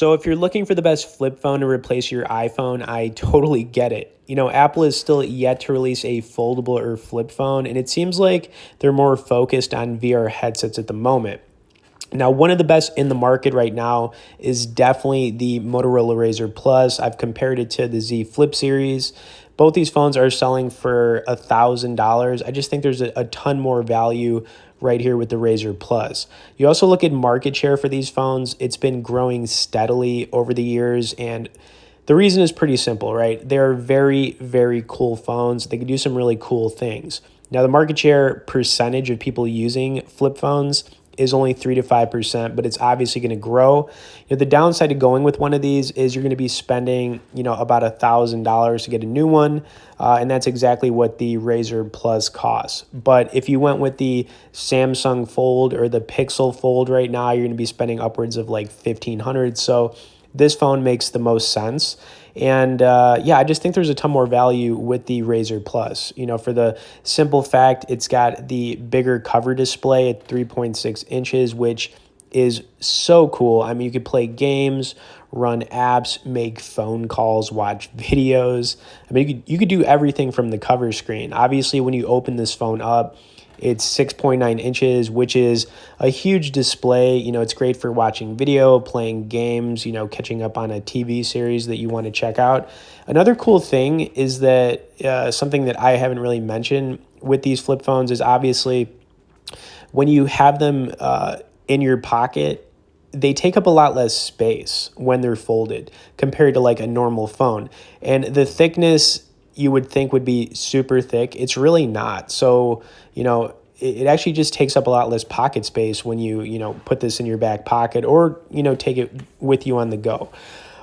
So if you're looking for the best flip phone to replace your iPhone, I totally get it. Apple is still yet to release a foldable or flip phone, and it seems like they're more focused on VR headsets at the moment. Now, one of the best in the market right now is definitely the Motorola Razer Plus. I've compared it to the Z Flip series. Both these phones are selling for $1,000. I just think there's a ton more value right here with the Razer Plus. You also look at market share for these phones. It's been growing steadily over the years, and the reason is pretty simple, right? They're very, very cool phones. They can do some really cool things. Now, the market share percentage of people using flip phones is only 3 to 5%, but it's obviously going to grow. The downside to going with one of these is you're going to be spending, about $1,000 to get a new one, and that's exactly what the Razer Plus costs. But if you went with the Samsung Fold or the Pixel Fold right now, you're going to be spending upwards of like $1,500. So this phone makes the most sense. And yeah, I just think there's a ton more value with the Razer Plus, for the simple fact it's got the bigger cover display at 3.6 inches, which is so cool. I mean, you could play games, run apps, make phone calls, watch videos. I mean, you could do everything from the cover screen. Obviously, when you open this phone up, it's 6.9 inches, which is a huge display. It's great for watching video, playing games, catching up on a TV series that you want to check out. Another cool thing is that something that I haven't really mentioned with these flip phones is obviously when you have them in your pocket, they take up a lot less space when they're folded compared to like a normal phone. And the thickness you would think would be super thick, it's really not. So, it actually just takes up a lot less pocket space when you put this in your back pocket or, take it with you on the go.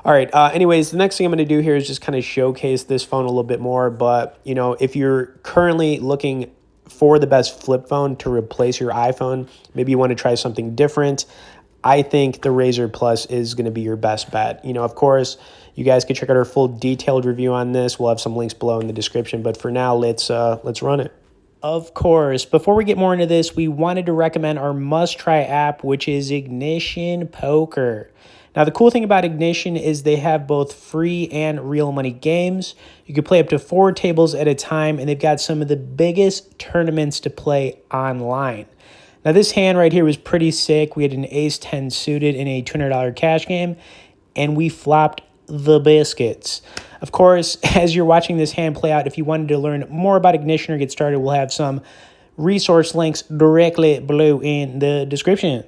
All right. Anyways, the next thing I'm going to do here is just kind of showcase this phone a little bit more. But, if you're currently looking for the best flip phone to replace your iPhone, maybe you want to try something different, I think the Razer Plus is going to be your best bet. Of course, you guys can check out our full detailed review on this. We'll have some links below in the description. But for now, let's run it. Of course, before we get more into this, we wanted to recommend our must-try app, which is Ignition Poker. Now, the cool thing about Ignition is they have both free and real money games. You can play up to 4 tables at a time, and they've got some of the biggest tournaments to play online. Now, this hand right here was pretty sick. We had an ace-10 suited in a $200 cash game, and we flopped the biscuits. Of course, as you're watching this hand play out, if you wanted to learn more about Ignition or get started, we'll have some resource links directly below in the description.